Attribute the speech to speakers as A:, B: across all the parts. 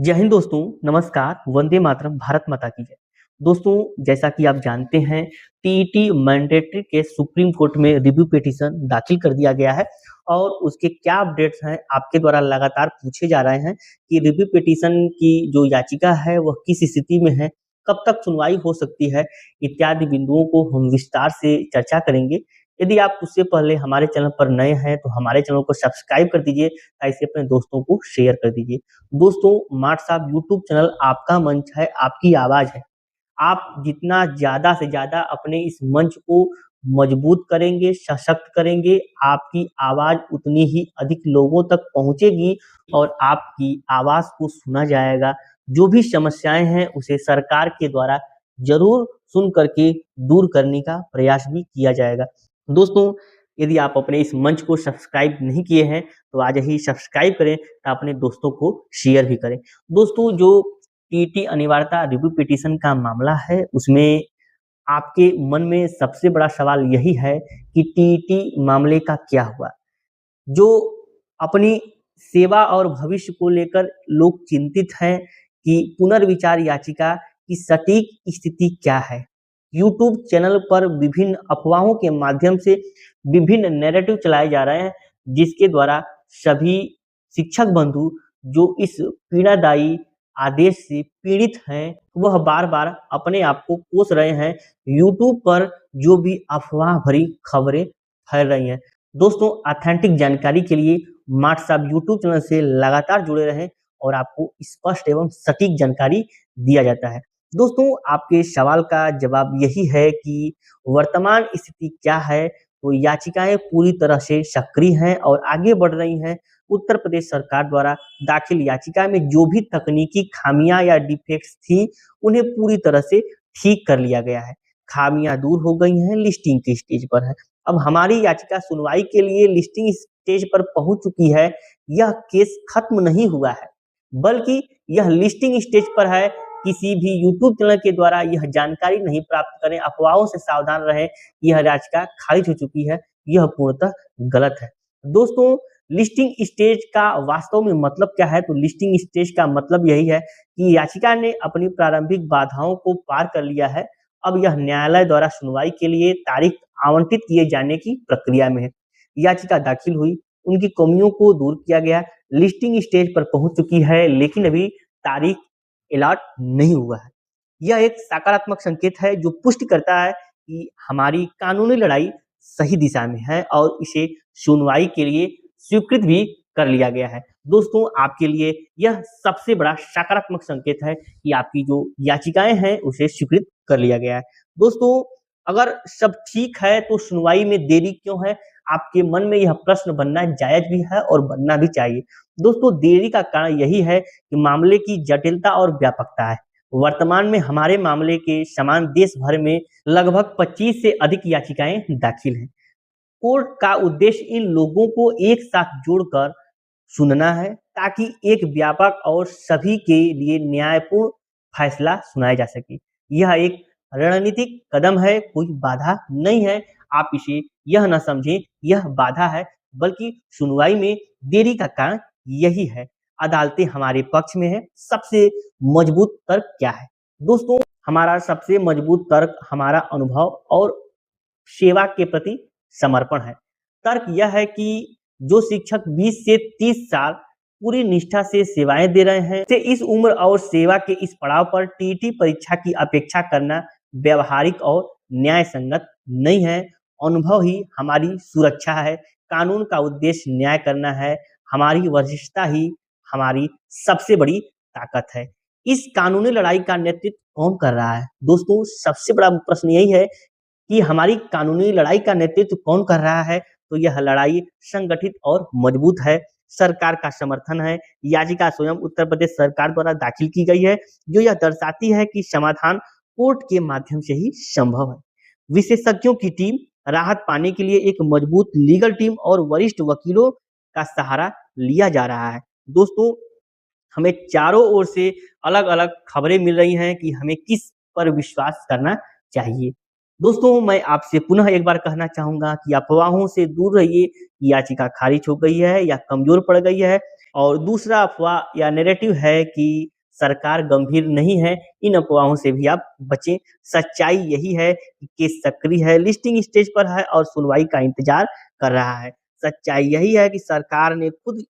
A: जय हिंद दोस्तों, नमस्कार, वंदे मातरम, भारत माता की जय। दोस्तों, जैसा कि आप जानते हैं, टीईटी मैंडेटरी के सुप्रीम कोर्ट में रिव्यू पिटीशन दाखिल कर दिया गया है और उसके क्या अपडेट्स हैं, आपके द्वारा लगातार पूछे जा रहे हैं कि रिव्यू पिटीशन की जो याचिका है, वह किस स्थिति में है, कब तक सुनवाई हो सकती है, इत्यादि बिंदुओं को हम विस्तार से चर्चा करेंगे। यदि आप उससे पहले हमारे चैनल पर नए हैं, तो हमारे चैनल को सब्सक्राइब कर दीजिए, ऐसे अपने दोस्तों को शेयर कर दीजिए। दोस्तों, मार्ट साहब यूट्यूब चैनल आपका मंच है, आपकी आवाज़ है। आप जितना ज़्यादा से ज़्यादा अपने इस मंच को मजबूत करेंगे, सशक्त करेंगे, आपकी आवाज़ उतनी ही अधिक लोगों तक पहुँचेगी और आपकी आवाज़ को सुना जाएगा। जो भी समस्याएँ हैं, उसे सरकार के द्वारा ज़रूर सुन करके दूर करने का प्रयास भी किया जाएगा। दोस्तों, यदि आप अपने इस मंच को सब्सक्राइब नहीं किए हैं, तो आज ही सब्सक्राइब करें, अपने दोस्तों को शेयर भी करें। दोस्तों, जो टीईटी अनिवार्यता रिव्यू पिटीशन का मामला है, उसमें आपके मन में सबसे बड़ा सवाल यही है कि टीईटी मामले का क्या हुआ? जो अपनी सेवा और भविष्य को लेकर लोग चिंतित हैं कि पुनर्विचार याचिका की सटीक स्थिति क्या है? यूट्यूब चैनल पर विभिन्न अफवाहों के माध्यम से विभिन्न नैरेटिव चलाए जा रहे हैं, जिसके द्वारा सभी शिक्षक बंधु जो इस पीड़ादायी आदेश से पीड़ित हैं, वह बार-बार अपने आप को कोस रहे हैं। यूट्यूब पर जो भी अफवाह भरी खबरें फैल रही हैं। दोस्तों, ऑथेंटिक जानकारी के लिए मार्ट साहब यूट्यूब चैनल से लगातार जुड़े रहें और आपको स्पष्ट एवं सटीक जानकारी दिया जाता है। दोस्तों, आपके सवाल का जवाब यही है कि वर्तमान स्थिति क्या है? तो याचिकाएँ पूरी तरह से सक्रिय हैं और आगे बढ़ रही हैं। उत्तर प्रदेश सरकार द्वारा दाखिल याचिका में जो भी तकनीकी खामियाँ या डिफेक्ट्स थी, उन्हें पूरी तरह से ठीक कर लिया गया है। खामियाँ दूर हो गई हैं, लिस्टिंग के स्टेज पर है। अब हमारी याचिका सुनवाई के लिए लिस्टिंग स्टेज पर पहुंच चुकी है। यह केस खत्म नहीं हुआ है, बल्कि यह लिस्टिंग स्टेज पर है। किसी भी यूट्यूब चैनल के द्वारा यह जानकारी नहीं प्राप्त करें, अफवाहों से सावधान रहें। यह याचिका खारिज हो चुकी है, यह पूर्णतः गलत है। दोस्तों, लिस्टिंग स्टेज का वास्तव में मतलब क्या है? तो लिस्टिंग स्टेज का मतलब यही है कि याचिका ने अपनी प्रारंभिक बाधाओं को पार कर लिया है। अब यह न्यायालय द्वारा सुनवाई के लिए तारीख आवंटित किए जाने की प्रक्रिया में है। याचिका दाखिल हुई, उनकी कमियों को दूर किया गया, लिस्टिंग स्टेज पर पहुंच चुकी है, लेकिन अभी तारीख अलॉट नहीं हुआ है। यह एक सकारात्मक संकेत है जो पुष्टि करता है कि हमारी कानूनी लड़ाई सही दिशा में है और इसे सुनवाई के लिए स्वीकृत भी कर लिया गया है। दोस्तों, आपके लिए यह सबसे बड़ा सकारात्मक संकेत है कि आपकी जो याचिकाएं हैं उसे स्वीकृत कर लिया गया है। दोस्तों, अगर सब ठीक है तो सुनवाई में देरी क्यों है? आपके मन में यह प्रश्न बनना जायज भी है और बनना भी चाहिए। दोस्तों, देरी का कारण यही है कि मामले की जटिलता और व्यापकता है। वर्तमान में हमारे मामले के समान देश भर में लगभग 25 से अधिक याचिकाएं दाखिल हैं। कोर्ट का उद्देश्य इन लोगों को एक साथ जोड़कर सुनना है, ताकि एक व्यापक और सभी के लिए न्यायपूर्ण फैसला सुनाया जा सके। यह एक रणनीतिक कदम है, कोई बाधा नहीं है। आप इसे यह ना समझें यह बाधा है, बल्कि सुनवाई में देरी का कारण यही है। अदालतें हमारे पक्ष में है। सबसे मजबूत तर्क क्या है? दोस्तों, हमारा सबसे मजबूत तर्क हमारा अनुभव और सेवा के प्रति समर्पण है। तर्क यह है कि जो शिक्षक 20 से 30 साल पूरी निष्ठा से सेवाएं दे रहे हैं, से इस उम्र और सेवा के इस पड़ाव पर टीईटी परीक्षा की अपेक्षा करना व्यवहारिक और न्याय संगत नहीं है। अनुभव ही हमारी सुरक्षा है। कानून का उद्देश्य न्याय करना है। हमारी वरिष्ठता ही हमारी सबसे बड़ी ताकत है। इस कानूनी लड़ाई का नेतृत्व कौन कर रहा है? दोस्तों, सबसे बड़ा प्रश्न यही है कि हमारी कानूनी लड़ाई का नेतृत्व कौन कर रहा है? तो यह लड़ाई संगठित और मजबूत है। सरकार का समर्थन है। याचिका स्वयं उत्तर प्रदेश सरकार द्वारा दाखिल की गई है, जो यह दर्शाती है कि समाधान कोर्ट के माध्यम से ही संभव है। विशेषज्ञों की टीम, राहत पाने के लिए एक मजबूत लीगल टीम और वरिष्ठ वकीलों का सहारा लिया जा रहा है। दोस्तों, हमें चारों ओर से अलग-अलग खबरें मिल रही हैं कि हमें किस पर विश्वास करना चाहिए। दोस्तों, मैं आपसे पुनः एक बार कहना चाहूँगा कि अफवाहों से दूर रहिए कि याचिका खारिज हो गई है या कमज़ोर पड़ गई है। और दूसरा अफ़वाह या नैरेटिव है कि सरकार गंभीर नहीं है, इन अफ़वाहों से भी आप बचें। सच्चाई यही है कि केस सक्रिय है, लिस्टिंग स्टेज पर है और सुनवाई का इंतज़ार कर रहा है। सच्चाई यही है कि सरकार ने खुद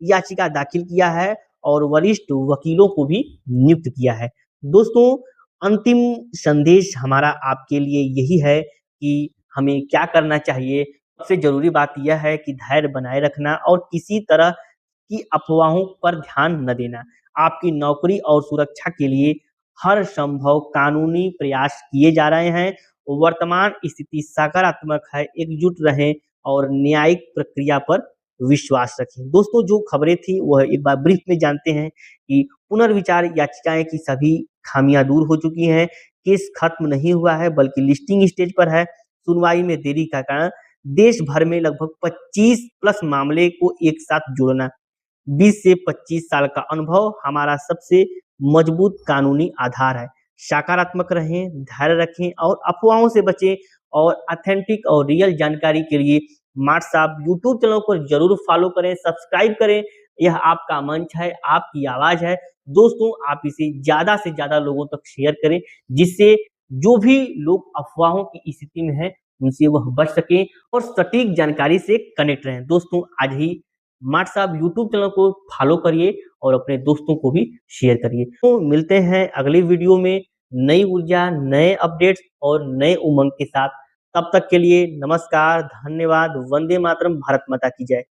A: याचिका दाखिल किया है और वरिष्ठ वकीलों को भी नियुक्त किया है। दोस्तों, अंतिम संदेश हमारा आपके लिए यही है कि हमें क्या करना चाहिए। सबसे ज़रूरी बात यह है कि धैर्य बनाए रखना और किसी तरह की अफ़वाहों पर ध्यान न देना। आपकी नौकरी और सुरक्षा के लिए हर संभव कानूनी प्रयास किए जा रहे हैं। वर्तमान स्थिति सकारात्मक है, एकजुट रहें और न्यायिक प्रक्रिया पर विश्वास रखें। दोस्तों, जो खबरें थी वह एक बार ब्रीफ में जानते हैं कि पुनर्विचार याचिकाएँ की सभी खामियाँ दूर हो चुकी हैं, केस खत्म नहीं हुआ है बल्कि लिस्टिंग स्टेज पर है। सुनवाई में देरी का कारण देश भर में लगभग 25 प्लस मामले को एक साथ जोड़ना। 20 से 25 साल का अनुभव हमारा सबसे मजबूत कानूनी आधार है। सकारात्मक रहें, धैर्य रखें और अफ़वाहों से बचें और ऑथेंटिक और रियल जानकारी के लिए मार्ट साहब यूट्यूब चैनल को ज़रूर फ़ॉलो करें, सब्सक्राइब करें। यह आपका मंच है, आपकी आवाज़ है। दोस्तों, आप इसे ज़्यादा से ज़्यादा लोगों तक शेयर करें, जिससे जो भी लोग अफ़वाहों की स्थिति में हैं, उनसे वह बच सकें और सटीक जानकारी से कनेक्ट रहें। दोस्तों, आज ही मार्ट साहब यूट्यूब चैनल को फॉलो करिए और अपने दोस्तों को भी शेयर करिए। तो मिलते हैं अगली वीडियो में नई ऊर्जा, नए अपडेट्स और नए उमंग के साथ। तब तक के लिए नमस्कार, धन्यवाद, वंदे मातरम, भारत माता की जय।